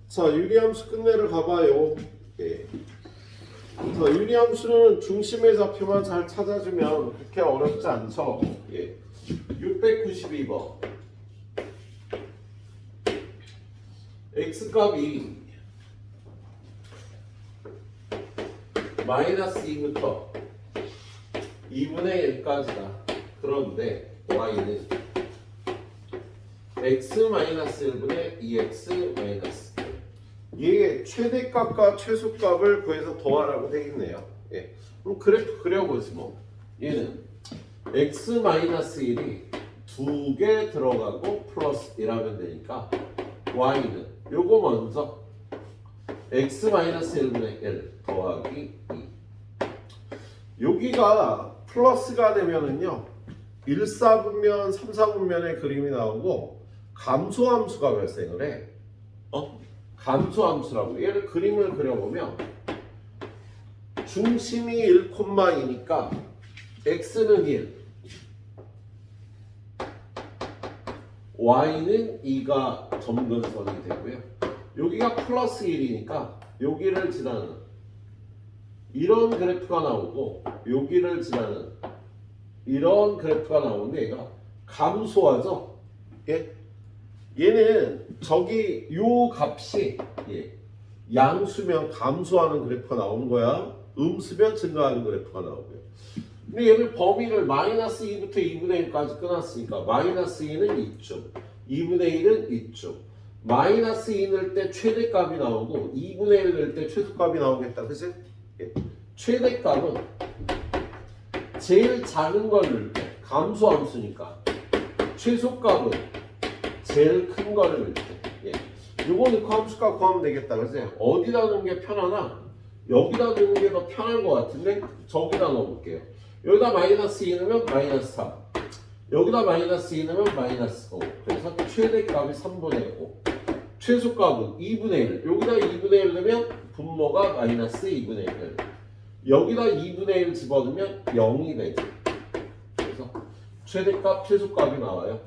자, 유리함수 끝내러 가봐요. 예. 자, 유리함수는 중심의 좌표만 잘 찾아주면 그렇게 어렵지 않죠. 예. 692번. x값이 마이너스 2부터 2분의 1까지다. 그런데 y는 x-1분의 2x-1. 이게 최대값과 최소값을 구해서 더하라고 되겠네요. 예. 그럼 그래프 그려보지 뭐. 얘는 x-1이 2개 들어가고 플러스 1하면 되니까 y는 요거 먼저 x-1분의 1 더하기 2. 여기가 플러스가 되면은요 1, 4분면, 3, 4분면의 그림이 나오고 감소함수가 발생을 해. 감소함수라고. 얘를 그림을 그려보면 중심이 1,2니까 x는 1, y는 2가 점근선이 되고요. 여기가 플러스 1이니까 여기를 지나는 이런 그래프가 나오고 여기를 지나는 이런 그래프가 나오는데 얘가 감소하죠. 예? 얘는 저기 요 값이 양수면 감소하는 그래프가 나오는 거야. 음수면 증가하는 그래프가 나오고요. 근데 얘를 범위를 마이너스 2부터 2분의 1까지 끊었으니까 마이너스 2는 2쯤, 2분의 1은 2쯤. 마이너스 2 넣을 때 최대값이 나오고 2분의 1 넣을 때 최소값이 나오겠다. 그치? 최대값은 제일 작은 걸 넣을 때 감소함수니까 최소값은 제일 큰 거를 넣을 때 요거 넣고 함수값 구하면 되겠다. 그래서 어디다 넣는 게 편하나? 여기다 넣는 게 더 편할 것 같은데 저기다 넣어볼게요. 여기다 마이너스 2 넣으면 마이너스 3, 여기다 마이너스 2 넣으면 마이너스 5. 그래서 최대값이 3분의 5, 최소값은 2분의 1. 여기다 2분의 1 넣으면 분모가 마이너스 2분의 1. 여기다 2분의 1 집어넣으면 0이 되죠. 그래서 최대값, 최소값이 나와요.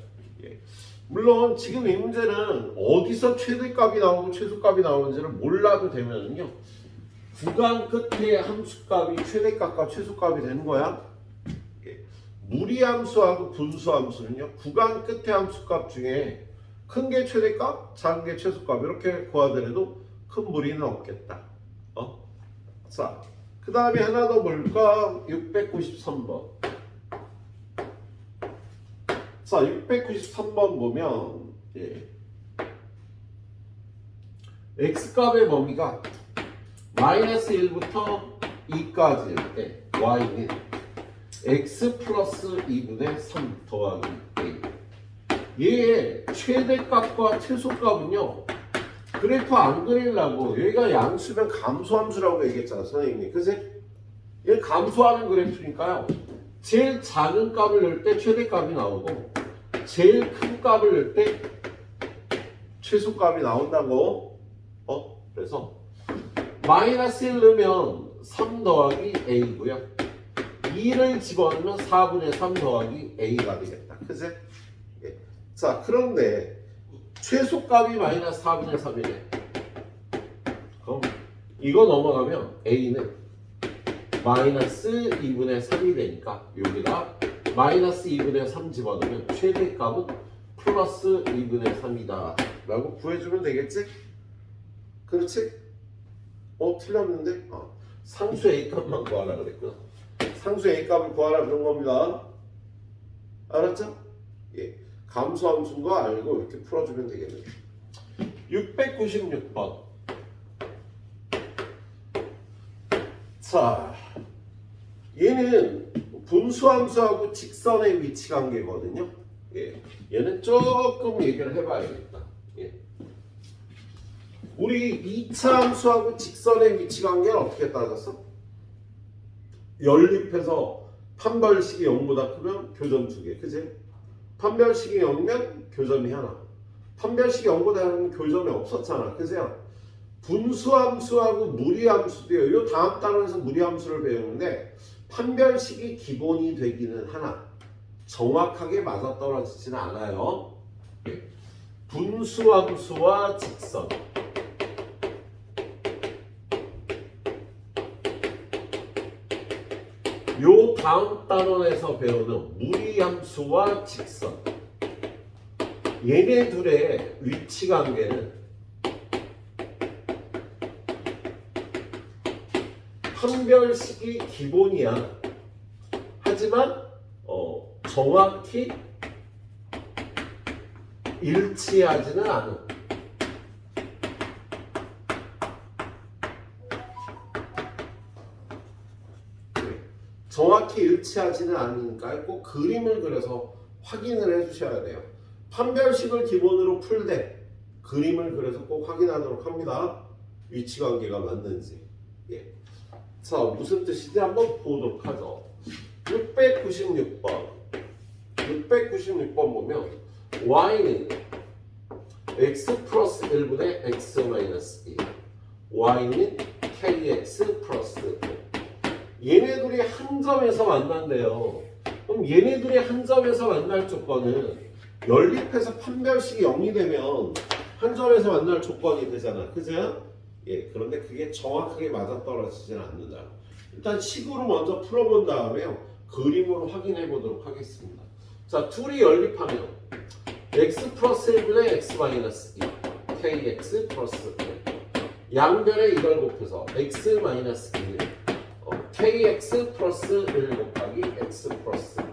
물론 지금 이 문제는 어디서 최대값이 나오고 최소값이 나오는지를 몰라도 되면은요 구간 끝에 함수값이 최대값과 최소값이 되는 거야. 무리함수하고 분수함수는요 구간 끝에 함수값 중에 큰 게 최대값, 작은 게 최소값 이렇게 구하더라도 큰 무리는 없겠다. 자, 그 다음에 하나 더 볼까? 693번. 자, 693번 보면 x값의 범위가 마이너스 1부터 2까지일 때 y는 x 플러스 2분의 3 더하기 a. 얘의 최대값과 최소값은요 그래프 안 그리려고 여기가 양수면 감소함수라고 얘기했잖아 선생님이. 그래서 얘 감소하는 그래프니까요 제일 작은 값을 넣을 때 최대값이 나오고 제일 큰 값을 넣을 때 최소값이 나온다고. 그래서 마이너스 1 넣으면 3 더하기 a고요 2를 집어넣으면 4분의 3 더하기 a가 되겠다. 그치? 자, 그런데 최소값이 마이너스 4분의 3이네. 그럼 이거 넘어가면 a는 마이너스 2분의 3이 되니까 여기다 마이너스 2분의 3 집어넣으면 최대값은 플러스 2분의 3이다 라고 구해주면 되겠지? 그렇지? 틀렸는데? 상수 A값만 구하라 그랬구나. 상수 A값을 구하라 그런 겁니다. 알았죠? 감소함수인 거 알고 이렇게 풀어주면 되겠네요. 696번. 자, 얘는 분수함수하고 직선의 위치 관계거든요. 얘는 조금 얘기를 해봐야겠다. 우리 2차 함수하고 직선의 위치 관계는 어떻게 따졌어? 연립해서 판별식이 0보다 크면 교점 2개, 그치? 판별식이 0이면 교점이 하나. 판별식이 0보다 작으면 교점이 없었잖아, 그죠? 분수함수하고 무리함수도요. 이 다음 단원에서 무리함수를 배우는데 판별식이 기본이 되기는 하나 정확하게 맞아떨어지지는 않아요. 분수함수와 직선 요 다음 단원에서 배우는 무리함수와 직선. 얘네 둘의 위치 관계는 판별식이 기본이야. 하지만 정확히 일치하지는 않아. 정확히 일치하지는 않으니까 꼭 그림을 그려서 확인을 해주셔야 돼요. 판별식을 기본으로 풀 때 그림을 그려서 꼭 확인하도록 합니다. 위치관계가 맞는지. 예. 자, 무슨 뜻인지 한번 보도록 하죠. 696번. 696번 보면 y는 x 플러스 1분의 x 마이너스 2. y는 kx 플러스 1. 얘네들이 한 점에서 만난대요. 그럼 얘네들이 한 점에서 만날 조건은 연립해서 판별식이 0이 되면 한 점에서 만날 조건이 되잖아. 그죠? 예, 그런데 그게 정확하게 맞아떨어지지는 않는다. 일단 식으로 먼저 풀어본 다음에요. 그림으로 확인해 보도록 하겠습니다. 자, 둘이 연립하면 x 플러스 1분의 x 마이너스 2 kx 플러스 1 양변에 이걸 곱해서 x 마이너스 2는 kx 플러스 1 곱하기 x 플러스 1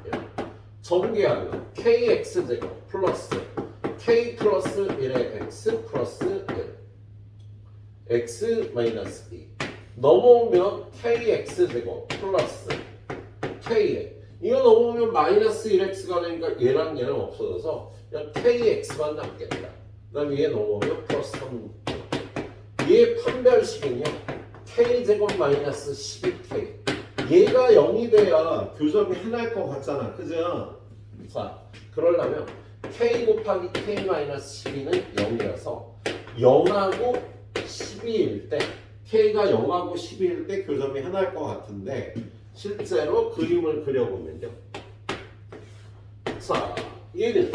전개하면 kx 제곱 플러스 k 플러스 1의 x 플러스 1 x 마이너스 2 넘어오면 kx 제곱 플러스 k 이거 넘어오면 마이너스 1x가 되니까 얘랑 얘랑 없어져서 그냥 kx만 남겠다. 그 다음에 얘 넘어오면 플러스 3 얘의 판별식은요 k제곱 마이너스 12k 얘가 0이 돼야 교점이 하나일 것 같잖아. 그죠? 자, 그러려면 k 곱하기 k 마이너스 12는 0이라서 0하고 12일 때 k가 0하고 12일 때 교점이 하나일 것 같은데 실제로 그림을 그려보면요. 자, 얘는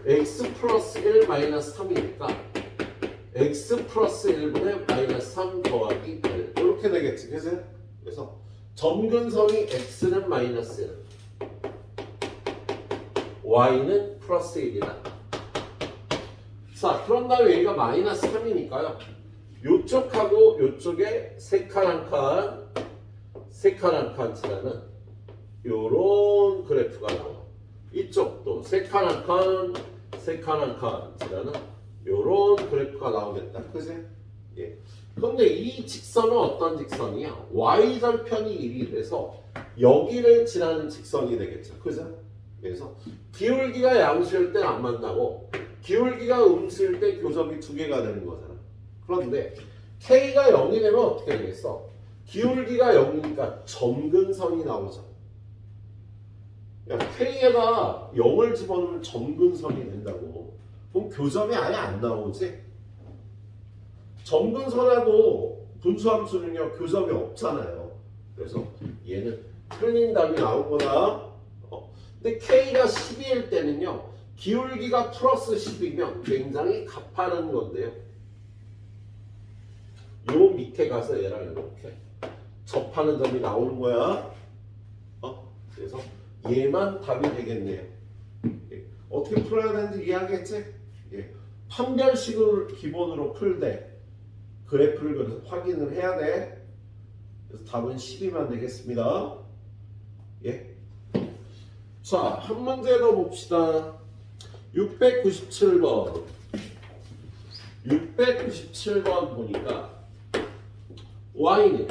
x 플러스 1 마이너스 3이니까 x 플러스 1분의 마이너스 3 더하기 1 이렇게 되겠지. 그죠? 그래서 점근성이 x는 마이너스 1 y는 플러스 1이다. 자, 그런 다음에 얘가 마이너스 3이니까요. 요쪽하고 요쪽에 세 칸 한 칸, 세 칸 한 칸치라는 요런 그래프가 나와. 이쪽도 세 칸 한 칸, 세 칸 한 칸치라는 요런 그래프가 나오겠다. 그지? 예. 그런데 이 직선은 어떤 직선이야? y절편이 1이 돼서 여기를 지나는 직선이 되겠죠. 그죠? 그래서 기울기가 양수일 땐 안 만나고 기울기가 음수일 때 교점이 두 개가 되는 거잖아. 그런데 k가 0이 되면 어떻게 되겠어? 기울기가 0이니까 점근선이 나오죠. 야, k에다 0을 집어넣으면 점근선이 된다고. 그럼 교점이 아예 안 나오지? 점근선하고 분수함수는요 교점이 없잖아요. 그래서 얘는 틀린 답이 나온 거다. 근데 k가 12일 때는요 기울기가 플러스 10이면 굉장히 가파른 건데요. 요 밑에 가서 얘랑 이렇게 접하는 점이 나오는 거야. 그래서 얘만 답이 되겠네요. 예. 어떻게 풀어야 되는지 이해하겠지? 예. 판별식을 기본으로 풀 때 그래프를 그래서 확인을 해야 돼. 그래서 답은 12만 되겠습니다. 예. 자, 한 문제 더 봅시다. 697번. 697번 보니까 y는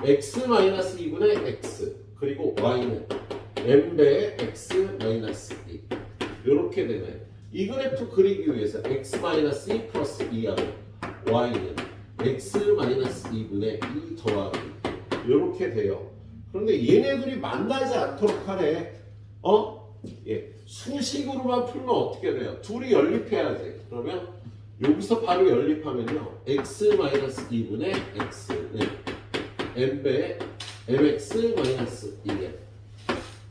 x-2분의 x 그리고 y는 m배의 x-2 이렇게 되네. 이 그래프 그리기 위해서 x-2 플러스 2하고 y는 x-2분의 2 더하기 이렇게 돼요. 그런데 얘네들이 만나지 않도록 하네. 예, 수식으로만 풀면 어떻게 돼요? 둘이 연립해야지. 그러면 여기서 바로 연립하면요 x-2분의 x는 m배의 mx-2에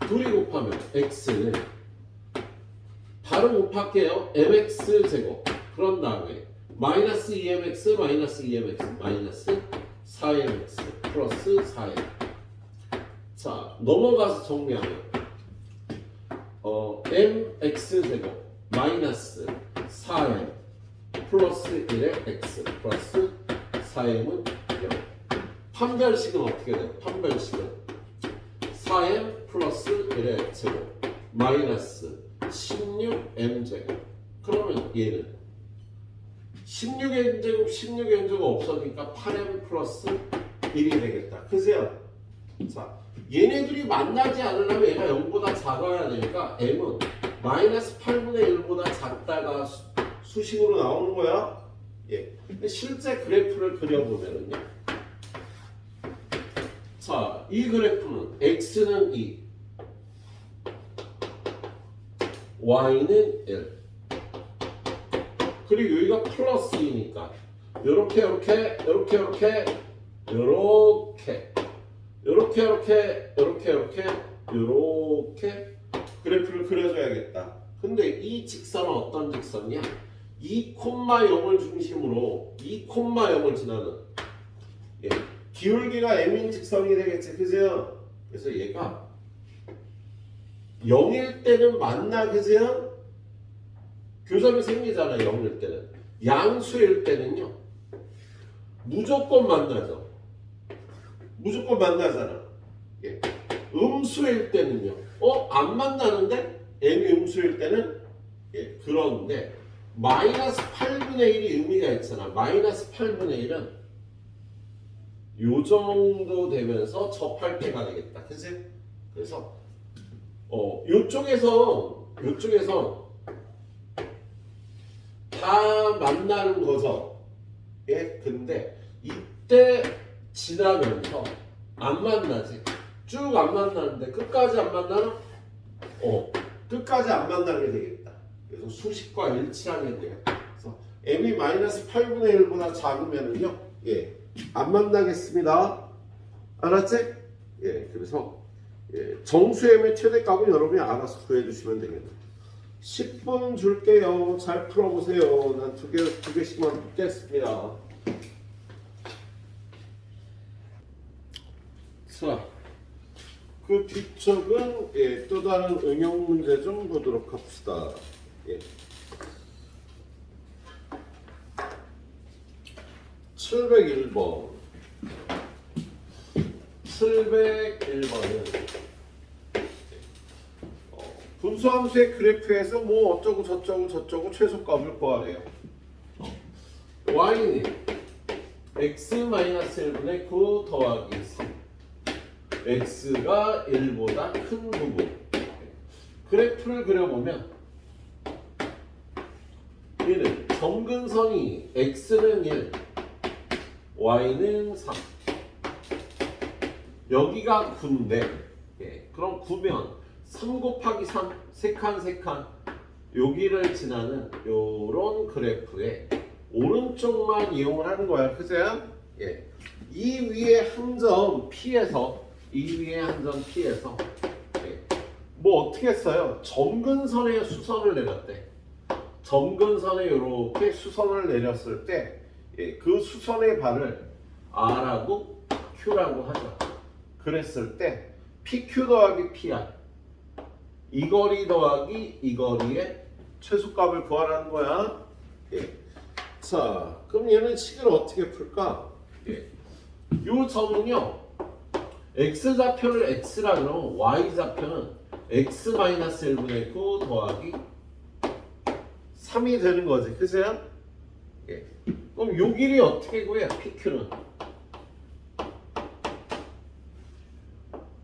둘이 곱하면 x는 바로 곱할게요. mx 제곱 그런 다음에 마이너스 2mx 마이너스 2mx 마이너스 4mx 플러스 4m 자, 넘어가서 정리하면 mx제곱 마이너스 4m 플러스 1의 x 플러스 4m은 0. 판별식은 어떻게 돼요? 판별식은 4m 플러스 1의 제곱 마이너스 16m제곱. 그러면 얘는 16m제곱 16m제곱 없어지니까 8m 플러스 1이 되겠다. 그죠? 자, 얘네들이 만나지 않으려면 얘가 0보다 작아야 되니까 m은 마이너스 8분의 1보다 작다가 수식으로 나오는 거야. 예. 근데 실제 그래프를 그려보면은요. 자, 이 그래프는 x는 2, y는 1. 그리고 여기가 플러스 2니까 요렇게 요렇게 요렇게 요렇게 요렇게 요렇게 요렇게 요렇게 요렇게 요렇게 그래프를 그려줘야겠다. 근데 이 직선은 어떤 직선이야? 2,0을 중심으로 2,0을 지나는 예. 기울기가 m인 직선이 되겠지. 그죠? 그래서 얘가 0일 때는 만나. 그죠? 교점이 생기잖아. 0일 때는. 양수일 때는요 무조건 만나죠. 무조건 만나잖아. 예. 음수일 때는요 안 만나는데? m이 음수일 때는 예. 그런데 마이너스 8분의 1이 의미가 있잖아. 마이너스 8분의 1은 요 정도 되면서 접할 때가 되겠다. 그치? 그래서 요쪽에서 다 만나는 거죠. 예, 근데 이때 지나면서 안 만나지. 쭉 안 만나는데 끝까지 안 만나나? 끝까지 안 만나게 되겠다. 그래서 수식과 일치하게 되겠다. 그래서 m이 마이너스 8분의 1보다 작으면은요, 예, 안 만나겠습니다. 알았지? 예, 그래서 예, 정수m의 최대값은 여러분이 알아서 구해주시면 되겠다. 10분 줄게요. 잘 풀어보세요. 난 두 개씩만 풀겠습니다. 자, 그 뒤쪽은 예, 또 다른 응용 문제 좀 보도록 합시다. 예. 701번. 701번은 분수함수의 그래프에서 뭐 어쩌고 저쩌고 최소값을 구하래요. y는 x-1분의 9 더하기 3 x가 1보다 큰 부분. 그래프를 그려보면 얘는 점근선이 x는 1 y는 3 여기가 9인데 예, 그럼 9면 3 곱하기 3 3칸 여기를 지나는 요런 그래프에 오른쪽만 이용을 하는 거야. 그죠? 예. 이 위에 한 점 피해서 예. 뭐 어떻게 했어요? 점근선에 수선을 내렸대. 점근선에 이렇게 수선을 내렸을 때 예, 그 수선의 발을 R하고 Q라고 하죠. 그랬을 때 PQ 더하기 PR 이 거리 더하기 이 거리의 최소값을 구하라는 거야. 예. 자, 그럼 얘는 식을 어떻게 풀까? 예. 요 점은요 x좌표를 x라 그러면 y좌표는 x-1분의 9 더하기 3이 되는 거지. 그죠? 예. 그럼 요 길이 어떻게 구해? PQ는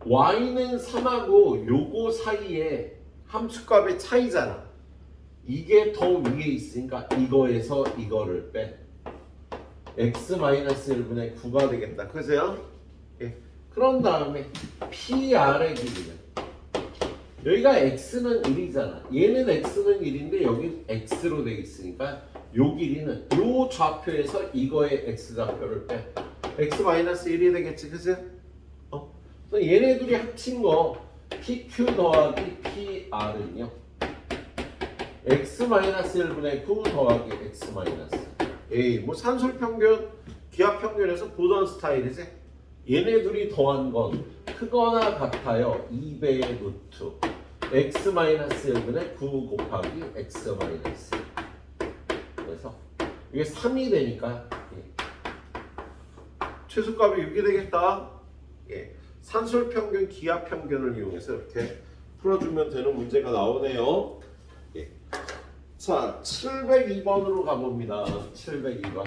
y는 3하고 요거 사이에 함수값의 차이잖아. 이게 더 위에 있으니까 이거에서 이거를 빼 x-1분의 9가 되겠다. 그죠? 예. 그런 다음에 PR의 길이는 여기가 x는 1이잖아. 얘는 x는 1인데 여기 x로 되어 있으니까 요 길이는 요 좌표에서 이거의 x좌표를 빼 x-1이 되겠지. 그죠? 얘네 둘이 합친 거 PQ 더하기 PR은요 x-1분의 9 더하기 x-. 에이, 뭐 산술평균, 기하평균에서 보던 스타일이지? 얘네 둘이 더한 건 크거나 같아요. 2배의 루트 x-1분의 9 곱하기 x-. 그래서 이게 3이 되니까 최소값이 6이 되겠다. 산술평균, 기하평균을 이용해서 이렇게 풀어주면 되는 문제가 나오네요. 자, 702번으로 가봅니다. 702번.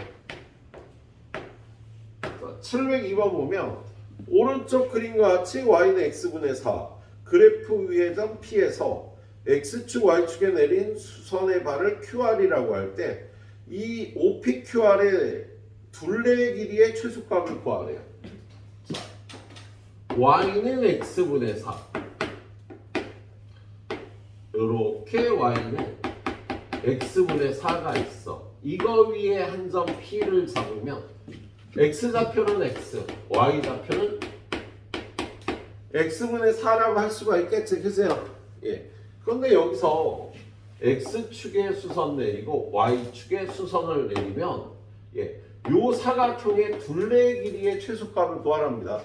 702번 보면 오른쪽 그림과 같이 y는 x분의 4 그래프 위의 점 P에서 x축, y축에 내린 수선의 발을 QR이라고 할 때 이 OPQR의 둘레의 길이의 최소값을 구하래요. y는 x분의 4 이렇게 y는 x분의 4가 있어. 이거 위에 한 점 P를 잡으면 x좌표는 x, y좌표는 x분의 4라고 할 수가 있겠지, 그죠? 그런데 여기서 x축에 수선 내리고 y축에 수선을 내리면 요 사각형의 둘레의 길이의 최소값을 구하랍니다.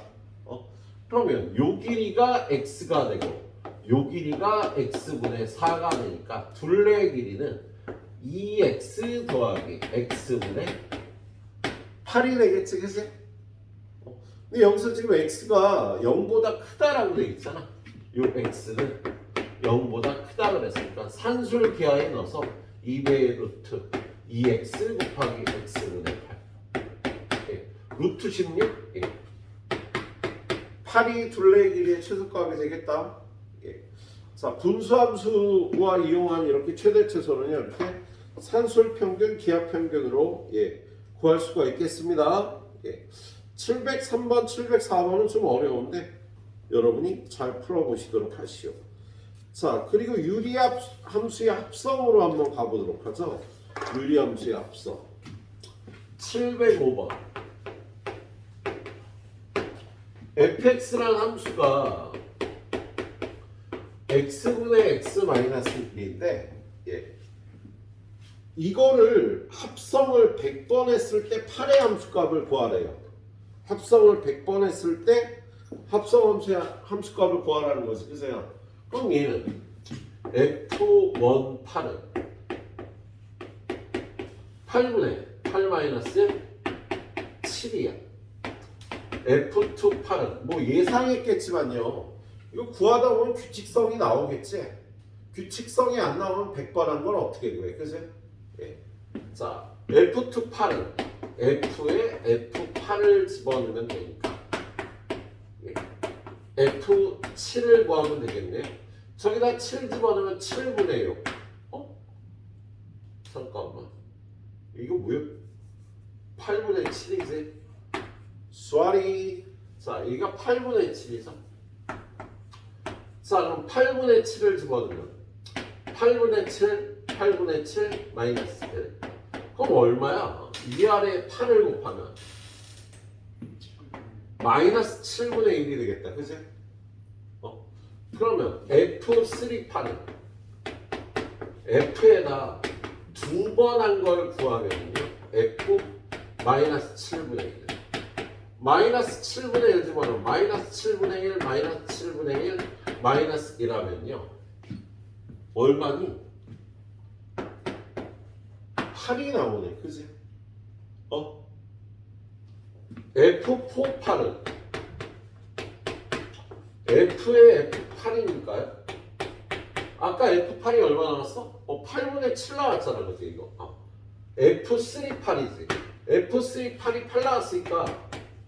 그러면 요 길이가 x가 되고 요 길이가 x분의 4가 되니까 둘레의 길이는 2x 더하기 x분의 8이 되겠지, 그치? 근데 여기서 지금 x가 0보다 크다라고 돼 있잖아. 요 x는 0보다 크다 그랬으니까 산술 기하에 넣어서 2배의 루트 2x 곱하기 x분의 8 루트 16 8이 둘레의 길이의 최소값이 되겠다. 자, 분수함수와 이용한 이렇게 최대 최소는요, 이렇게 산술평균, 기하평균으로 구할 수가 있겠습니다. 703번, 704번은 좀 어려운데 여러분이 잘 풀어보시도록 하시오. 자, 그리고 유리함수의 합성으로 한번 가보도록 하죠. 유리함수의 합성 705번 fx라는 함수가 x분의 x 마이너스 1인데 이거를 합성을 100번 했을 때 8의 함수값을 구하래요. 합성을 100번 했을 때 합성함수의 함수값을 구하라는 거지, 그죠? 그럼 얘는 f1 8은 8분의 8 마이너스 7이야. f2 8은 뭐 예상했겠지만요. 이거 구하다 보면 규칙성이 나오겠지. 규칙성이 안 나오면 100번 한 건 어떻게 구해, 그죠? 자, f2 8은 f에 f8을 집어넣으면 되니까 f7을 구하면 되겠네요. 저기다 7 집어넣으면 7분의 6. 잠깐만. 이거 뭐야? 8분의 7이지? 쏘리. 자, 이거 8분의 7이죠. 자, 그럼 8분의 7을 집어넣으면 8분의 7, 8분의 7 마이너스 1. 그럼 얼마야? 이 아래에 8을 곱하면 마이너스 7분의 1이 되겠다, 그치? 그러면 f3 8은 f에다 두 번 한 걸 구하면요 f 마이너스 7분의 1 마이너스 7분의 1 집어넣으면 마이너스 7분의 1 마이너스 7분의 1 마이너스 1하면요 얼마니? 8이 나오네, 그지? f4 8은 f의 f8이니까요. 아까 f8이 얼마 나왔어? 8분의 7 나왔잖아, 그지 이거. f3 8이지. f3 8이 8 나왔으니까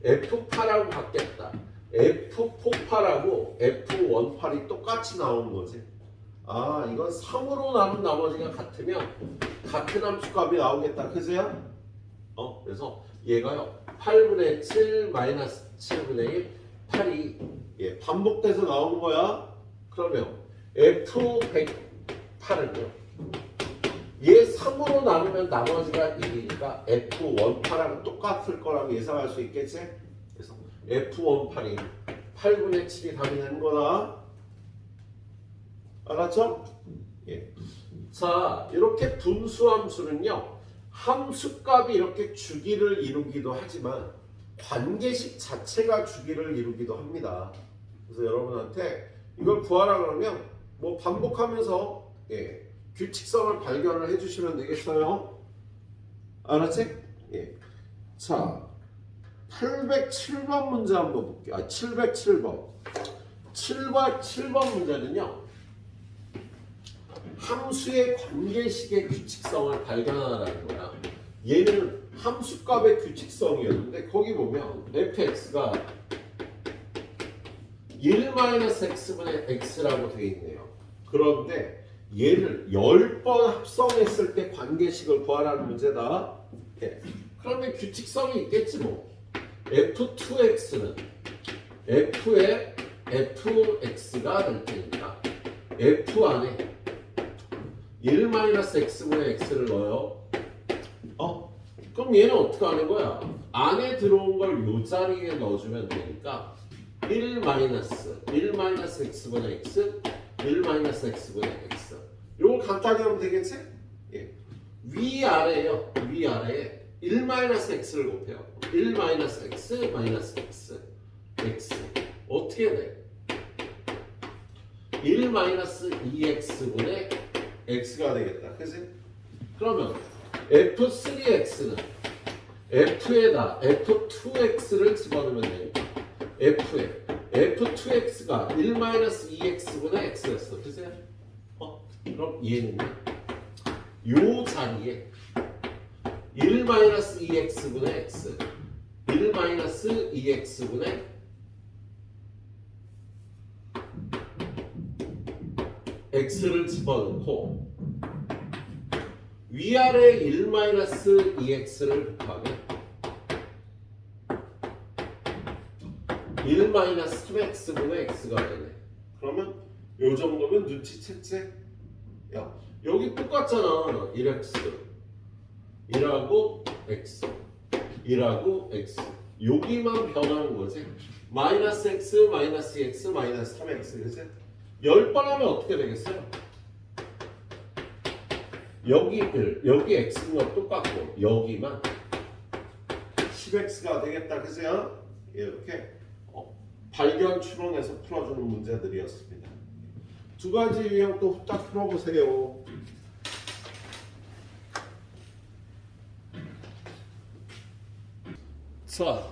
f8하고 같겠다. f4 8하고 f1 8이 똑같이 나오는 거지. 아, 이건 3으로 남은 나머지가 같으면 같은 함수값이 나오겠다, 그지요? 그래서 얘가요 8분의 7 마이너스 7분의 1 8이 반복돼서 나오는 거야. 그러면 f108은요 얘 3으로 나누면 나머지가 1이니까 f18하고 똑같을 거라고 예상할 수 있겠지? 그래서 f18이 8분의 7이 답이 되는 거다. 알았죠? 자, 이렇게 분수함수는요 함수값이 이렇게 주기를 이루기도 하지만 관계식 자체가 주기를 이루기도 합니다. 그래서 여러분한테 이걸 구하라 그러면 뭐 반복하면서 규칙성을 발견을 해주시면 되겠어요. 알았지? 자, 807번 문제 한번 볼게요. 707번. 707번 문제는요. 함수의 관계식의 규칙성을 발견하라는 거야. 얘는 함수값의 규칙성이었는데 거기 보면 fx가 1-x분의 x라고 되어 있네요. 그런데 얘를 10번 합성했을 때 관계식을 구하라는 문제다. 그러면 규칙성이 있겠지 뭐. f2x는 f의 fx가 될 테니까 f 안에 1-x분의 x를 넣어요. 그럼 얘는 어떻게 하는 거야? 안에 들어온 걸 요 자리에 넣어주면 되니까 1-x분의 x, 1-x분의 x. 요걸 간단히 하면 되겠지? 위아래요. 위아래에 1-x를 곱해요. 1-x, -x, x. 어떻게 돼? 1-2x분의 x가 되겠다. 그치? 그러면 f3x는 f에다 f2x를 집어넣으면 되니까 f에 f2x가 1-2x분의 x였어. 그치? 그럼 얘는 요 자리에 1-2x분의 x, 1-2x분의 x를 집어넣고 위아래 1-2x를 곱하면 1-3x분의 x가 되네. 그러면 요 정도면 눈치챘지? 야, 여기 똑같잖아. 1x 1하고 x 1하고 x 여기만 변하는 거지. -x, -2x, -3x 그치? 10번 하면 어떻게 되겠어요? 여기 1, 여기 x는 똑같고 여기만 10x가 되겠다. 그죠? 이렇게 발견 추론해서 풀어주는 문제들이었습니다. 두 가지 유형 또 후딱 풀어보세요. 자,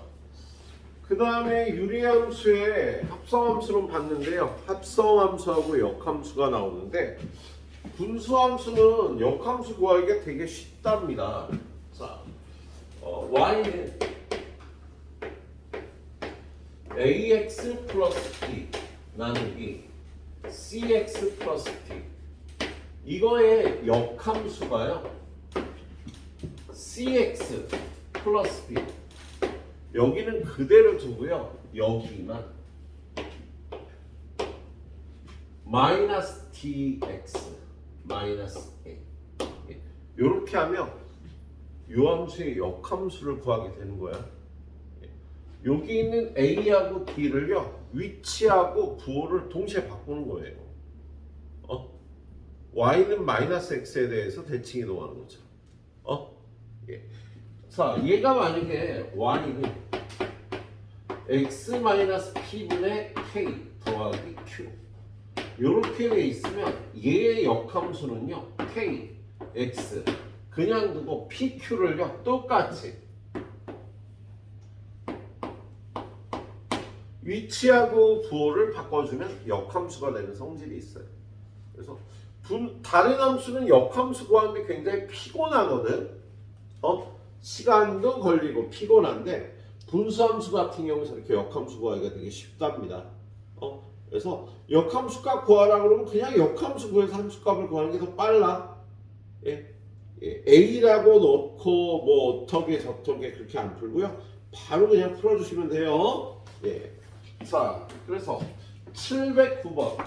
그 다음에 유리함수의 합성함수는 봤는데요. 합성함수하고 역함수가 나오는데 분수함수는 역함수 구하기가 되게 쉽답니다. 자, y는 ax 플러스 b 나누기 cx 플러스 t 이거의 역함수가요 cx 플러스 b 여기는 그대로 두고요 여기만 마이너스 tx 마이너스 a 이렇게 하면 요 함수의 역함수를 구하게 되는 거야. 여기 있는 a하고 b를요 위치하고 부호를 동시에 바꾸는 거예요. y는 마이너스 x에 대해서 대칭 이동하는 거죠. 자, 얘가 만약에 y는 x 마이너스 p분의 k 더하기 q 이렇게 돼 있으면 얘의 역함수는요 k, x 그냥 두고 pq를요 똑같이 위치하고 부호를 바꿔주면 역함수가 되는 성질이 있어요. 그래서 다른 함수는 역함수 구하는데 굉장히 피곤하거든. 시간도 걸리고 피곤한데 분수함수 같은 경우는 이렇게 역함수 구하기가 되게 쉽답니다. 그래서 역함수값 구하라 그러면 그냥 역함수 구해서 함수값을 구하는 게 더 빨라. A라고 놓고 뭐 어떻게 저떻게 그렇게 안 풀고요. 바로 그냥 풀어주시면 돼요. 자, 그래서 709번.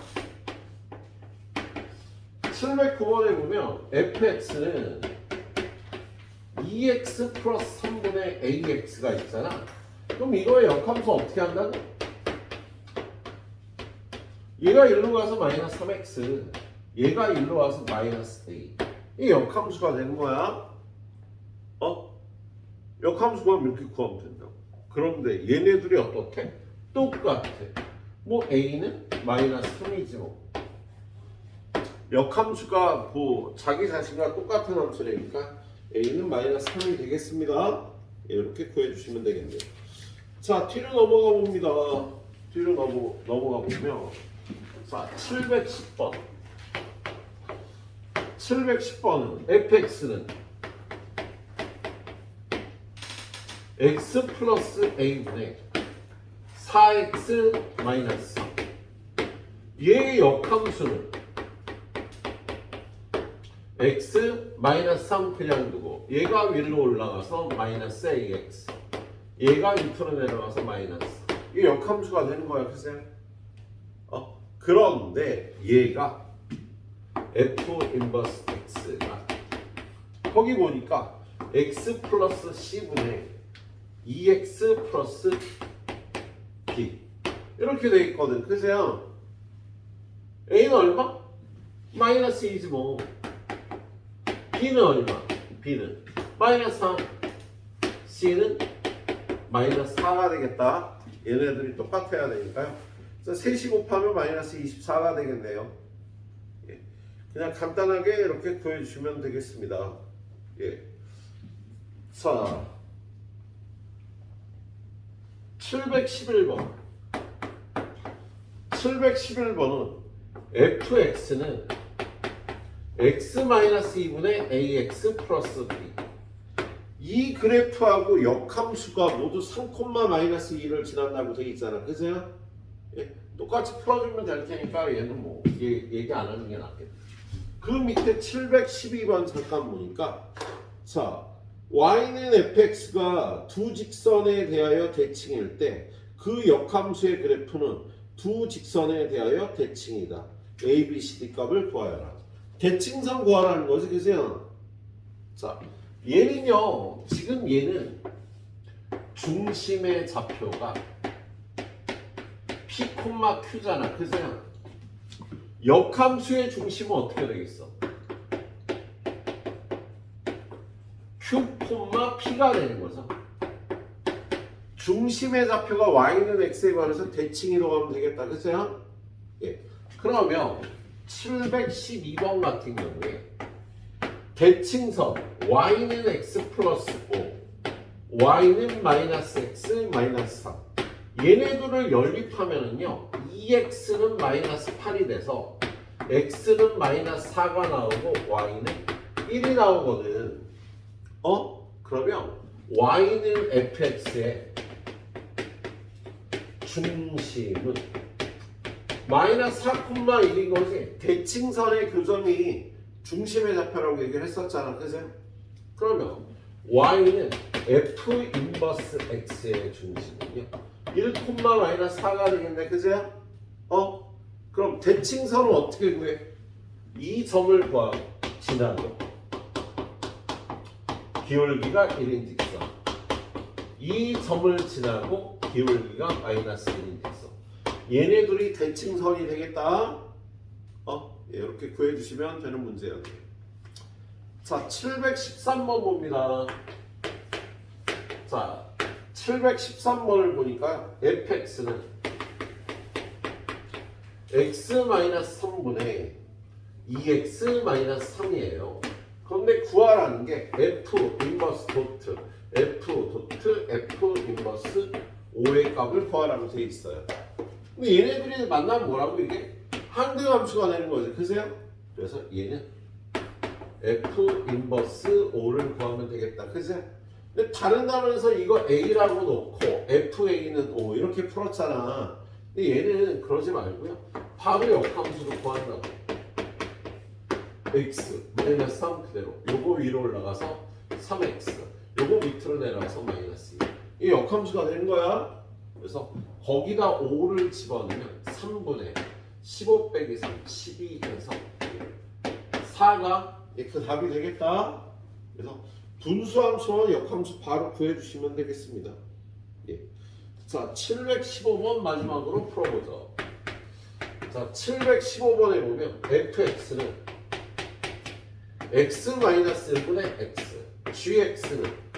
709번에 보면 fx는 2x 플러스 3분의 ax가 있잖아. 그럼 이거의 역함수 어떻게 한다고? 얘가 일로 가서 마이너스 3x, 얘가 일로 와서 마이너스 a. 이 역함수가 되는 거야. 역함수 구하면 이렇게 구하면 된다고. 그런데 얘네들이 어떻게? 똑같아. 뭐 A는 마이너스 3이지 뭐. 역함수가 뭐 자기 자신과 똑같은 함수라니까 A는 마이너스 3이 되겠습니다. 이렇게 구해주시면 되겠네요. 자, 뒤로 넘어가 봅니다. 뒤로 넘어가 보면 자, 710번. 710번은 fx는 x 플러스 a분의 4x 마이너스 3. 얘의 역함수는 x 마이너스 3 그냥 두고 얘가 위로 올라가서 마이너스 ax, 얘가 밑으로 내려가서 마이너스. 이게 역함수가 되는 거야, 그죠? 그런데 얘가 f 인버스 x가 거기 보니까 x 플러스 c분의 2x 플러스 b 이렇게 돼 있거든, 그죠? a는 얼마? 마이너스 2지 뭐. b는 얼마? b는 마이너스 3, c는 마이너스 4가 되겠다. 얘네들이 똑같아야 되니까요. 그래서 3시 곱하면 마이너스 24가 되겠네요. 예. 그냥 간단하게 이렇게 구해주시면 되겠습니다. 예. 자, 711번. 711번은 fx는 x-2분의 ax 플러스 b. 이 그래프하고 역함수가 모두 3,-2를 지난다고 되어 있잖아, 그죠? 예, 똑같이 풀어주면 될 테니까 얘는 뭐 얘기 안 하는 게 낫겠다. 그 밑에 712번 잠깐 보니까 자, y는 fx가 두 직선에 대하여 대칭일 때 그 역함수의 그래프는 두 직선에 대하여 대칭이다. a, b, c, d 값을 구하여라. 대칭선 구하라는 거지, 그죠? 자, 얘는요, 지금 얘는 중심의 좌표가 p, q잖아, 그죠? 역함수의 중심은 어떻게 되겠어? q, p가 되는 거죠. 중심의 좌표가 y는 x에 관해서 대칭이라고 하면 되겠다, 그죠? 예. 그러면 712번 같은 경우에 대칭선 y는 x 플러스 5, y는 마이너스 x 마이너스 3. 얘네들을 연립하면은요, 2x는 마이너스 8이 돼서 x는 마이너스 4가 나오고 y는 1이 나오거든. 그러면 y는 fx의 중심은 마이너스 4,1인 거지. 대칭선의 교점이 중심의 좌표라고 얘기를 했었잖아, 그죠? 그러면 y는 f 인버스 x의 중심은요 1,-4가 되겠네, 그죠? 그럼 대칭선은 어떻게 구해? 이 점을 구하고 지나고 기울기가 1인 직선, 이 점을 지나고 기울기가 마이너스 1인 직선. 얘네들이 대칭선이 되겠다. 이렇게 구해주시면 되는 문제예요. 자, 713번 봅니다. 자, 713번을 보니까 fx는 x-3분의 2x-3이에요. 그런데 구하라는 게 f 인버스 도트 f 인버스 5의 값을 구하라고 되어 있어요. 근데 얘네들이 만나면 뭐라고? 이게 항등함수가 되는 거죠, 그세요? 그래서 얘는 f 인버스 5를 구하면 되겠다, 그세요? 근데 다른 단어에서 이거 a라고 놓고 fa는 5 이렇게 풀었잖아. 근데 얘는 그러지 말고요, 바로 역함수로 구한다고. x 마이너스 3 그대로, 요거 위로 올라가서 3x, 요거 밑으로 내려가서 마이너스 2. 이 역함수가 되는 거야. 그래서 거기다 5를 집어넣으면 3분의 15 빼기 3, 12에서 4가 그 답이 되겠다. 그래서 분수함수와 역함수 바로 구해주시면 되겠습니다. 예. 자, 715번 마지막으로 풀어보죠. 자, 715번에 보면 fx는 x-1분의 x, gx는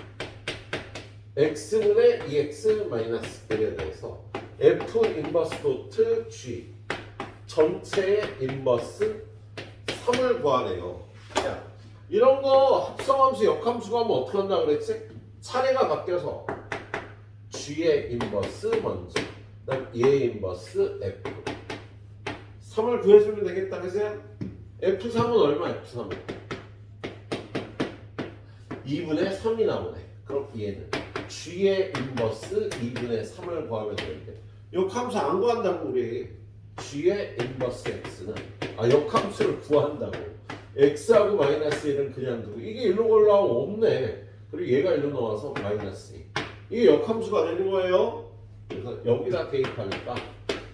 x분의 2x 마이너스 1에 대해서 f 인버스 도트 g 전체의 인버스 3을 구하래요. 자, 이런 거 합성함수 역함수 하면 어떻게 한다 그랬지? 차례가 바뀌어서 g의 인버스 먼저 그다음 얘의 인버스 f 3을 구해주면 되겠다 그죠? f3은 얼마? f3은 2분의 3이 나오네. 그럼 얘는 g의 인버스 2분의 3을 구하면 되는데 역함수 안 구한다고 우리 g의 인버스 x는 역함수를 구한다고 x하고 마이너스 1은 그냥 두고 이게 일로 올라오면 없네. 그리고 얘가 일로 나와서 마이너스 2 이게 역함수가 되는 거예요. 그래서 여기다 대입하니까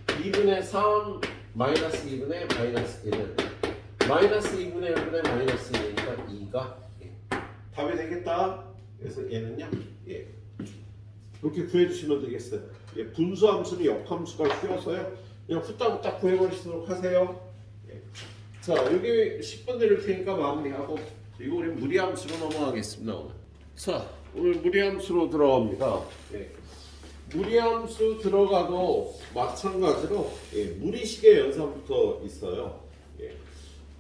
2분의 3 마이너스 2분의 마이너스 1은 마이너스 2분의 1분의 마이너스 1이니까 2가 답이 되겠다. 그래서 얘는요, 예. 이렇게 구해주시면 되겠어요. 예. 분수함수는 역함수가 쉬워서요. 그냥 후딱후딱 구해버리시도록 하세요. 예. 자, 여기 10분 드릴 테니까 마무리하고 이거 우리 무리함수로 넘어가겠습니다. 오늘. 자, 오늘 무리함수로 들어갑니다. 예. 무리함수 들어가도 마찬가지로 무리식의 연산부터 있어요. 예.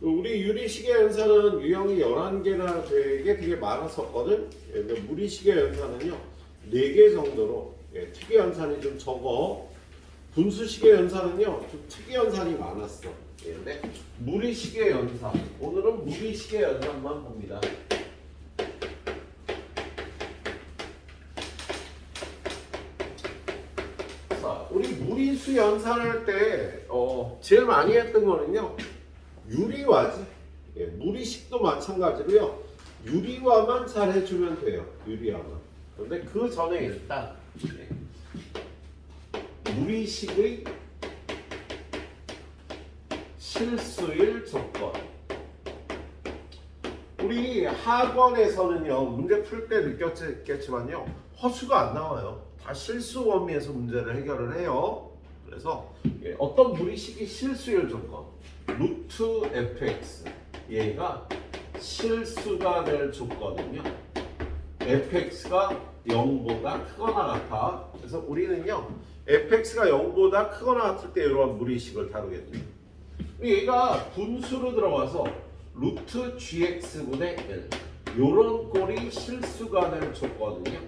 우리 유리식의 연산은 유형이 11개나 되게 많았었거든. 무리식의 연산은요 4개 정도로 특이 연산이 좀 적어. 분수식의 연산은요 좀 특이 연산이 많았어. 근데 무리식의 연산, 오늘은 무리식의 연산만 봅니다. 자, 우리 무리수 연산할 때 제일 많이 했던 거는요 유리화지. 무리식도 마찬가지로요. 유리화만 잘 해주면 돼요. 유리화만. 그런데 그 전에 일단 무리식의 실수일 조건. 우리 학원에서는요 문제 풀 때 느꼈겠지만요 허수가 안 나와요. 다 실수 범위에서 문제를 해결을 해요. 그래서 어떤 무리식이 실수일 조건 루트 fx 얘가 실수가 될 조건은요 fx가 0보다 크거나 같아. 그래서 우리는요 fx가 0보다 크거나 같을 때 이러한 무리식을 다루겠죠. 얘가 분수로 들어가서 루트 gx분의 1 요런 꼴이 실수가 될 조건은요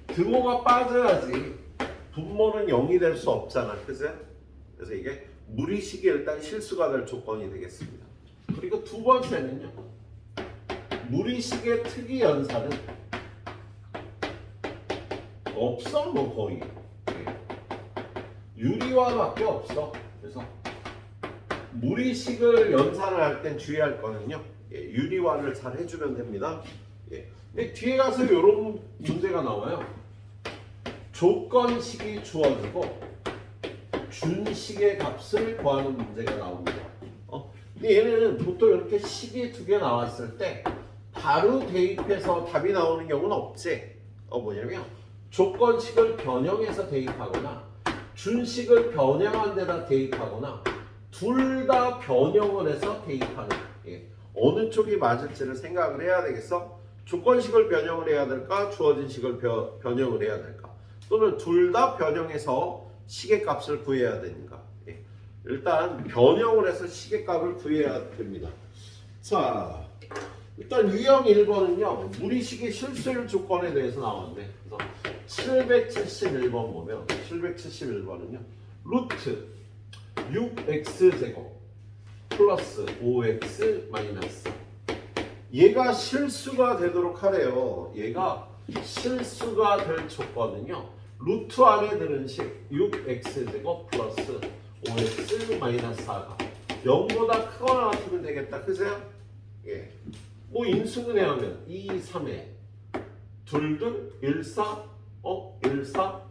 등호가 빠져야지 분모는 0이 될 수 없잖아. 그죠? 그래서 이게 무리식이 일단 실수가 될 조건이 되겠습니다. 그리고 두 번째는요 무리식의 특이 연산은 없어. 뭐 거의 유리화밖에 없어. 그래서 무리식을 연산을 할 땐 주의할 거는요 유리화를 잘 해주면 됩니다. 근데 뒤에 가서 이런 문제가 나와요. 조건식이 주어지고 준식의 값을 구하는 문제가 나옵니다. 근데 얘는 보통 이렇게 식이 2개 나왔을 때 바로 대입해서 답이 나오는 경우는 없지. 뭐냐면 조건식을 변형해서 대입하거나 준식을 변형한 데다 대입하거나 둘 다 변형을 해서 대입하는 어느 쪽이 맞을지를 생각을 해야 되겠어. 조건식을 변형을 해야 될까 주어진 식을 변형을 해야 될까, 또는 둘 다 변형해서 식의 값을 구해야 되니까 일단 변형을 해서 식의 값을 구해야 됩니다. 자, 일단 유형 1번은요 무리식의 실수일 조건에 대해서 나왔는데, 그래서 771번 보면 771번은요 루트 6x제곱 플러스 5x 마이너스 얘가 실수가 되도록 하래요. 얘가 실수가 될 조건은요 루트 안에 드는 식 6x제곱 플러스 5x 마이너스 4가 0보다 크거나 같으면 되겠다. 그죠? 뭐 인수분해하면 2, 3에 둘둘 1, 4 1, 4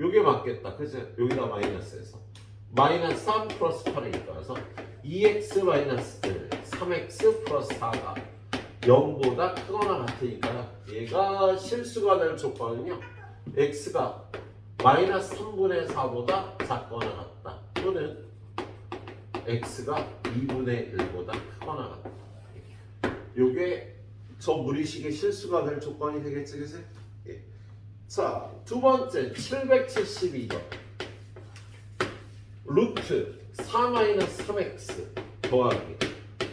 요게 맞겠다. 그죠? 여기다 마이너스해서 마이너스 3 플러스 8이니까 그래서 2x 마이너스 1 3x 플러스 4가 0보다 크거나 같으니까 얘가 실수가 될 조건은요 x가 마이너스 3분의 4보다 작거나 같다, 또는 x가 2분의 1보다 크거나 같다. 요게 저 무리식의 실수가 될 조건이 되겠지, 그치? 예. 자, 두 번째 772번. 루트 4-3x 더하기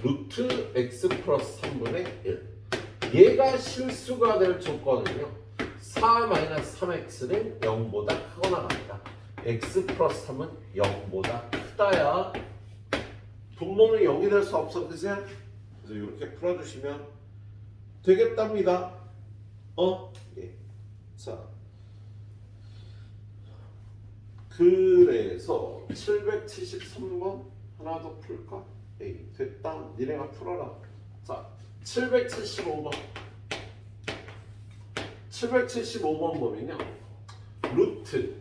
루트 x 플러스 3분의 1. 얘가 실수가 될 조건은요. 4-3x는 0보다 크거나 같다. x 플러스 3은 0보다 크다야. 분모는 0이 될 수 없어, 그치? 그래서 이렇게 풀어주시면 되겠답니다. 예. 자, 그래서 773번 하나 더 풀까? 에이, 됐다. 니네가 풀어라. 자, 775번. 775번 보면요. 루트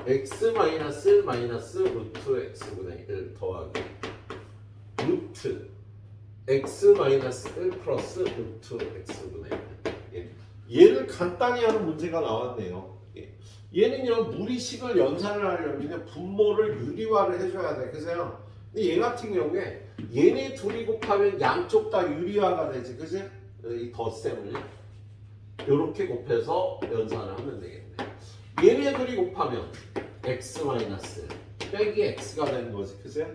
x 마이너스 루트 x분의 1 더하기 루트 x 마이너스 1 플러스 루트 x분의 1. 얘를 간단히 하는 문제가 나왔네요. 얘는요, 무리식을 연산을 하려면 분모를 유리화를 해줘야 돼. 그래서요, 근데 얘 같은 경우에 얘네 둘이 곱하면 양쪽 다 유리화가 되지, 그지? 이 덧셈을 이렇게 곱해서 연산을 하면 되겠네. 얘네 둘이 곱하면 x 마이너스 빼기 x가 되는 거지, 그지?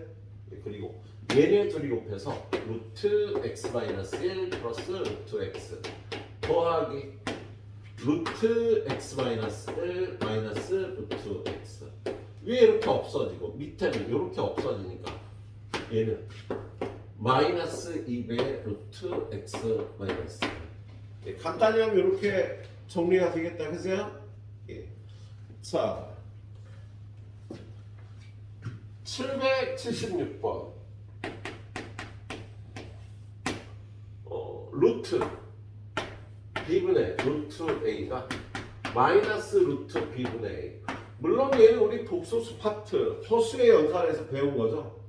그리고 얘네 둘이 곱해서 루트 x 마이너스 1 플러스 루트 x 더하기 루트 x 마이너스 1 마이너스 루트 x. 위에 이렇게 없어지고 밑에는 이렇게 없어지니까 얘는 마이너스 2배 루트 x 마이너스. 예, 간단히 하면 이렇게 정리가 되겠다, 그죠? 예. 자, 776번. 루트 b분의 루트 a가 마이너스 루트 b분의 a. 물론 얘는 우리 복소수 파트 허수의 연산에서 배운 거죠.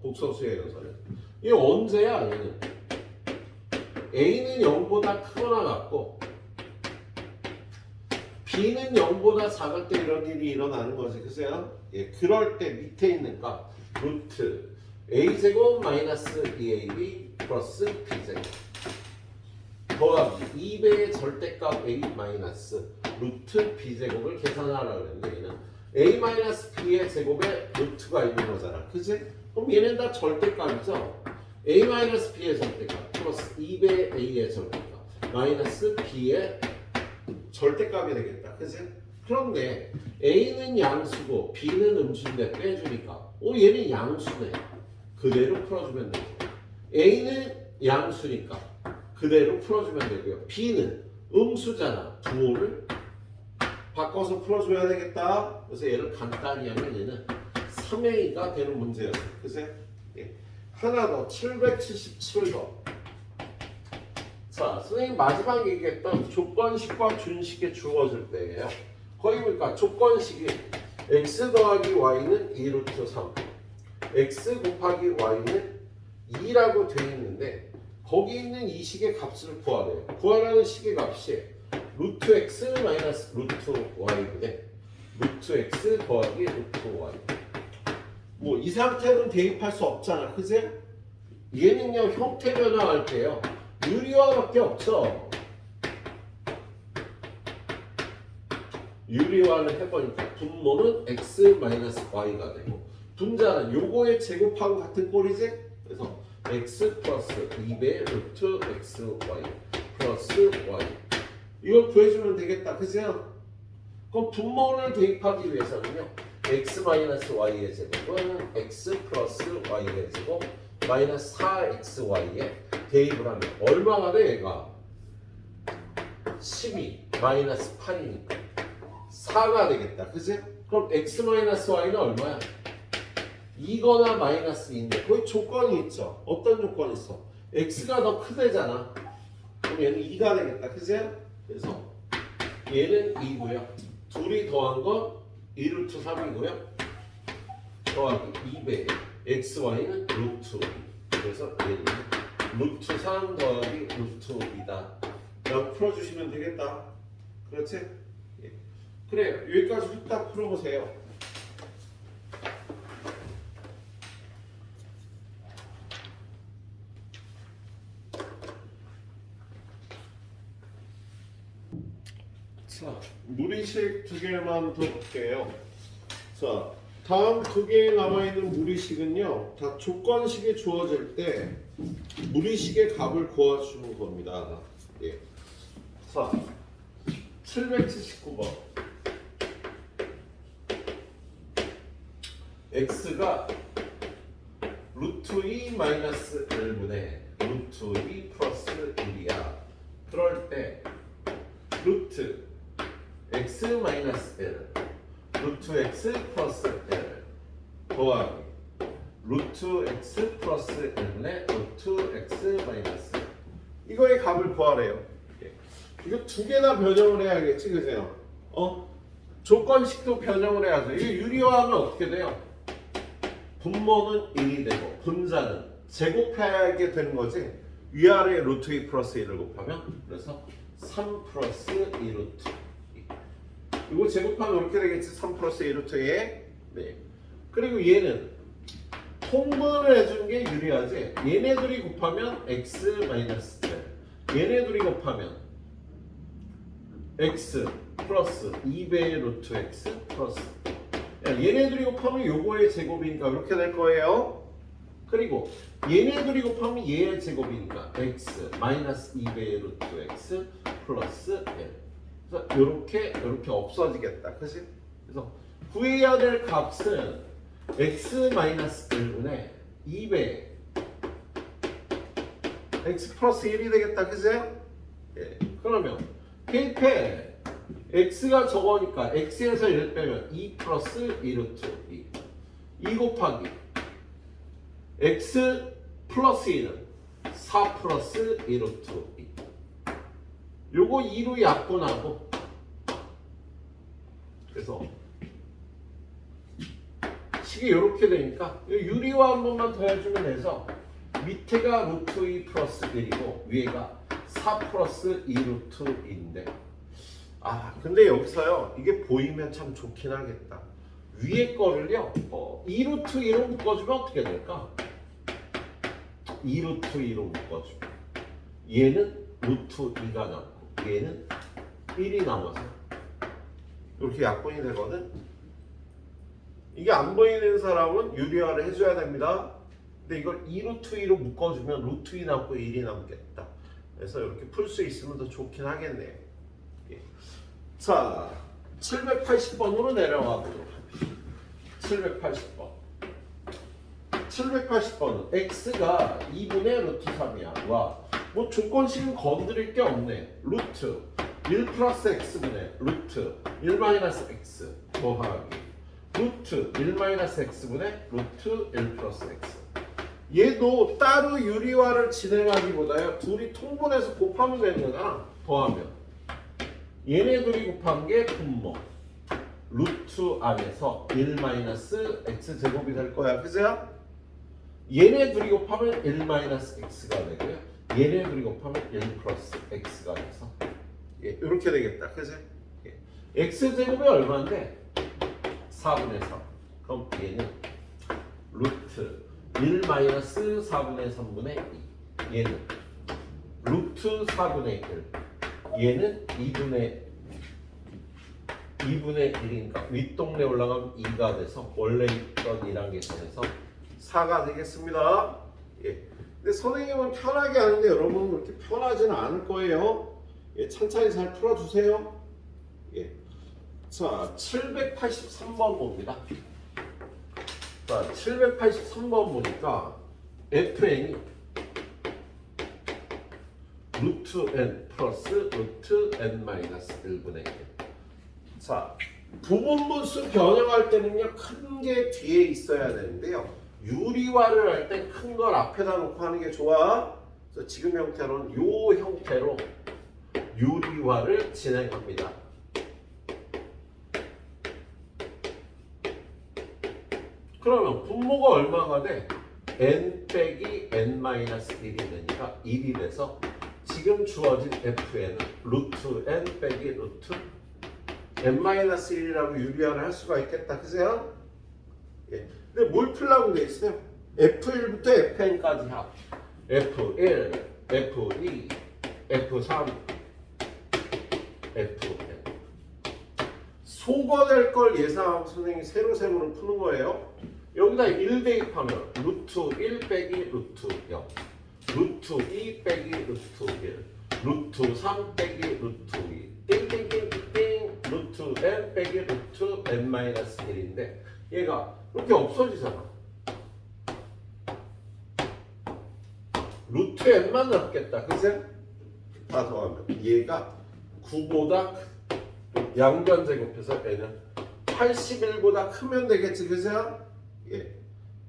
복소수의 연산에서. 이게 언제야? 얘는 a는 0보다 크거나 같고 b는 0보다 작을 때 이런 일이 일어나는 거지, 그죠? 예, 그럴 때 밑에 있는 값 루트 a제곱 마이너스 2ab 플러스 b제곱 더하기 2배의 절대값 a 마이너스 루트 b제곱을 계산하라고 했는데 얘는 a 마이너스 b의 제곱에 루트가 있는 거잖아, 그치? 그럼 얘는 다 절대값이죠. a 마이너스 b의 절대값 플러스 2배 a의 절대값 마이너스 b의 절대값이 되겠다, 그치? 그런데 a는 양수고 b는 음수인데 빼주니까 얘는 양수네. 그대로 풀어주면 되죠. a는 양수니까 그대로 풀어주면 되고요. b는 음수잖아. 부호를 바꿔서 풀어줘야 되겠다. 그래서 얘를 간단히 하면 얘는 3a가 되는 문제였어요. 그치? 예. 하나 더 777번. 자, 선생님 마지막 얘기했던 조건식과 준식이 주어질 때예요. 거기 보니까 조건식이 x 더하기 y는 2루트 3 x 곱하기 y는 2라고 되어 있는데 거기 있는 이 식의 값을 구하래요. 구하라는 식의 값이 루트 x 마이너스 루트 y분의 루트 x 더하기 루트 y. 뭐 이 상태는 대입할 수 없잖아, 그지? 얘는요 형태 변화할 때요 유리화밖에 없죠. 유리화를 해보니까 분모는 x 마이너스 y가 되고 분자는 요거의 제곱하고 같은 꼴이지? 그래서 x 플러스 2배 루트 x y 플러스 y 이걸 구해주면 되겠다, 그죠? 그럼 분모를 대입하기 위해서는요 x 마이너스 y의 제곱은 x 플러스 y의 제곱 마이너스 4xy에 대입을 하면 얼마가 돼 얘가? 12 마이너스 8이니까 4가 되겠다, 그지? 그럼 x 마이너스 y는 얼마야? 2거나 마이너스 2인데 거기 조건이 있죠. 어떤 조건이 있어? x가 더 크대잖아. 그럼 얘는 2가 되겠다, 그지? 그래서 얘는 2고요. 둘이 더한 건 2루트 3이고요. 더하기 2배 xy는 루트 2. 그래서 얘는 루트 3 더하기 루트 2다. 라고 풀어주시면 되겠다. 그렇지? 예. 그래요. 여기까지 후딱 풀어보세요. 자, 무리식 두 개만 더 볼게요. 자, 다음 두 개 남아있는 무리식은요, 다 조건식이 주어질 때 무리식의 값을 구해주는 겁니다. 예. 자, 779번. x가 루트 2 마이너스 1분의 루트 2 플러스 1이야. 그럴 때 루트 x 마이너스 1 루트 x 플러스 1 더하기 루트 x 플러스 1분의 루트 x 마이너스 1. 이거의 값을 구하래요. 이거 두 개나 변형을 해야겠지, 그죠? 조건식도 변형을 해야죠. 이거 유리화하면 어떻게 돼요? 분모는 1이 되고 분자는 제곱하게 되는 거지. 위아래 루트 2 플러스 1을 곱하면 그래서 3 플러스 2 루트 2. 이거 제곱하면 이렇게 되겠지. 3 플러스 2 루트 2. 네. 그리고 얘는 통분을 해주는 게 유리하지. 얘네들이 곱하면 x 마이너스 1. 얘네들이 곱하면 x 플러스 2배의 루트 x 플러스 얘네들이 곱하면 요거의 제곱이니까 이렇게 될 거예요. 그리고 얘네들이 곱하면 얘의 제곱이니까 x 마이너스 2배의 루트 x 플러스 1. 그래서 이렇게 없어지겠다. 그치? 그래서 구해야 될 값은 x 마이너스 1분의 2배 x 플러스 1이 되겠다. 그죠? 예. 그러면 대입해. x가 저거니까 x에서 1 빼면 2 플러스 2 루트 2. 2 곱하기 x 플러스 2는 4 플러스 2 루트 2. 요거 2로 약분하고 그래서 식이 이렇게 되니까 유리화 한 번만 더 해주면 돼서 밑에가 루트 2 플러스 1이고 위에가 4 플러스 2 루트 2인데 근데 여기서요 이게 보이면 참 좋긴 하겠다. 위에 거를요 2 루트 2로 묶어주면 어떻게 될까? 2 루트 2로 묶어주면 얘는 루트 2가 남고 얘는 1이 남아서 이렇게 약분이 되거든. 이게 안 보이는 사람은 유리화를 해줘야 됩니다. 근데 이걸 2 루트 2로 묶어주면 루트 2 남고 1이 남겠다. 그래서 이렇게 풀 수 있으면 더 좋긴 하겠네요. 자, 780번으로 내려가 보도록 합니다. 780번은 x가 2분의 루트 3이야. 와, 뭐 조건식은 건드릴 게 없네. 루트 1 플러스 x분의 루트 1 마이너스 x 더하기 루트 1 마이너스 x분의 루트 1 플러스 x. 얘도 따로 유리화를 진행하기보다요 둘이 통분해서 곱하면 되는 거잖아. 더하면 얘네 둘이 곱한 게 분모 루트 안에서 1 마이너스 x 제곱이 될 거야. 그죠? 얘네 둘이 곱하면 1 마이너스 x가 되고요. 얘네 둘이 곱하면 1 플러스 x가 돼서 이렇게 되겠다. 그죠? x 제곱이 얼마인데? 4분의 3. 그럼 얘는 루트 1 마이너스 4분의 3분의 2. 얘는 루트 4분의 1. 얘는 2분의 1이니까 윗동네 올라가면 2가 돼서 원래 있던 2랑 계산해서 4가 되겠습니다. 근데 선생님은 편하게 하는데 여러분은 그렇게 편하지는 않을 거예요. 천천히 잘 풀어주세요. 자, 783번 봅니다. 자, 783번 보니까 fn이 루트 n 플러스 루트 n 마이너스 1분의 1. 자, 부분분수 변형할 때는요 큰 게 뒤에 있어야 되는데요 유리화를 할 때 큰 걸 앞에다 놓고 하는 게 좋아. 그래서 지금 형태로는 요 형태로 유리화를 진행합니다. 그러면 분모가 얼마가 돼? n 빼기 n 마이너스 1이 되니까 1이 돼서 지금 주어진 fn은 루트 n 빼기 루트 n 마이너스 1이라고 유리화를 할 수가 있겠다. 그죠? 근데 뭘 풀라고 돼 있어요? f1부터 fn까지 합. f1, f2, f3, fn. 소거될 걸 예상하고 선생님이 새로 세모를 푸는 거예요. 여기다 1 대입하면 루트 1 빼기 루트 0, 루트 2 빼기 루트 1, 루트 3 빼기 루트 2, 띵띵띵띵 루트 n 빼기 루트 n 마이너스 1인데 얘가 이렇게 없어지잖아. 루트 n만 남겠다. 그치? 다 더하면 얘가 9보다 양변 제곱해서 n은 81보다 크면 되겠지. 그죠? 예.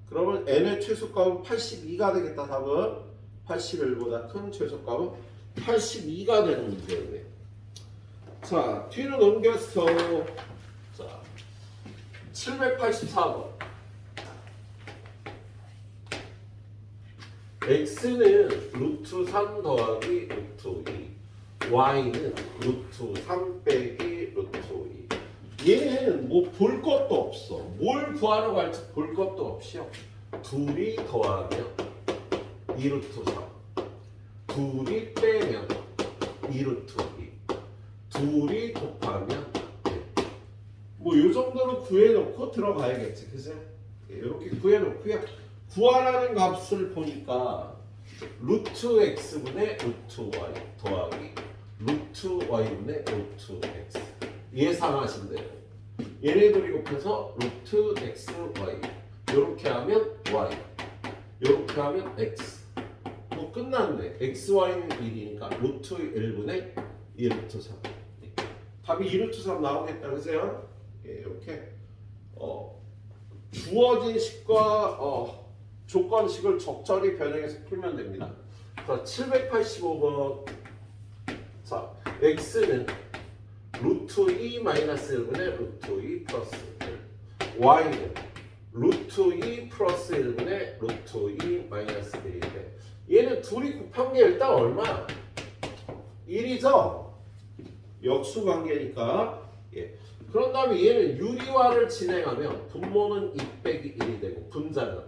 그러면 n의 최소값은 82가 되겠다. 답은 81보다 큰 최소값은 82가 되는 문제였네. 자, 뒤로 넘겼어. 자, 784번. x는 루트 3 더하기 루트 2, y는 루트 3 빼기 루트 2. 얘는 뭐 볼 것도 없어. 뭘 구하러 갈지 볼 것도 없이요. 둘이 더하면 2루트 3, 둘이 빼면 2루트 2, 둘이 곱하면 뭐 요 정도는 구해놓고 들어가야겠지. 그죠? 이렇게 구해놓고요. 구하라는 값을 보니까 루트 x분의 루트 y 더하기 루트 y분의 루트 x 예상하신 대로 얘네들이 곱해서 루트 x y 이렇게 하면 y 이렇게 하면 x 뭐 끝났네. x y는 1이니까 루트 1분의 2루트 3 답이 2루트 3 나오겠다. 그죠? 예, 이렇게 주어진 식과 조건식을 적절히 변형해서 풀면 됩니다. 자, 785번. 자, x는 루트 2 마이너스 1분의 루트 2 플러스 1, y는 루트 2 플러스 1분의 루트 2 마이너스 1인데 얘는 둘이 곱한 게 일단 얼마? 1이죠? 역수관계니까. 예. 그런 다음에 얘는 유리화를 진행하면 분모는 2 빼기 1이 되고 분자는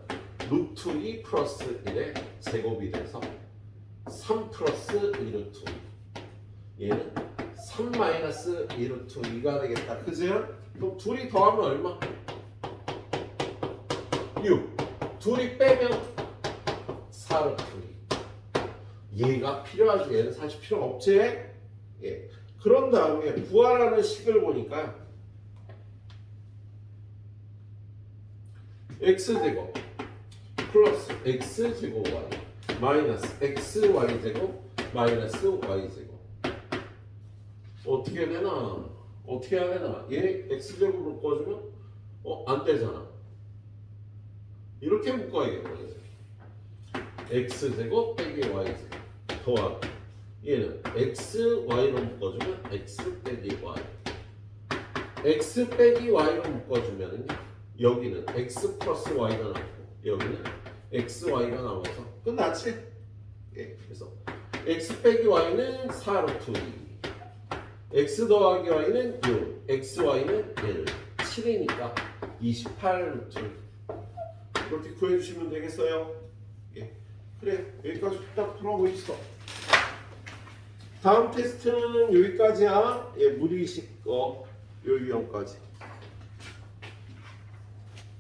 루트 2 플러스 1의 제곱이 돼서 3 플러스 2루트 2. 얘는 3 마이너스 2루트 2가 되겠다. 그죠? 그럼 둘이 더하면 얼마? 6. 둘이 빼면 4루트 2. 얘가 필요하지. 얘는 사실 필요 없지? 예. 그런 다음에 구하라는 식을 보니까 x제곱 플러스 x제곱 y 마이너스 xy제곱 마이너스 y제곱 어떻게 되나? 어떻게 해야 되나? 얘 x제곱으로 묶어주면 안 되잖아. 이렇게 묶어야겠네. x제곱 빼기 y제곱 더하기 얘는 xy로 묶어주면 x 빼기 y x 빼기 y로 묶어주면 여기는 x 플러스 y가 나오고 여기는 xy가 나와서 끝났지? 예, 그래서 x 빼기 y는 4루트 2 x 더하기 y는 6 xy는 1 7이니까 28루트 이렇게 구해주시면 되겠어요. 예, 그래 여기까지 딱 풀어보고 있어. 다음 테스트는 여기까지야. 예, 무리식 요 유형까지.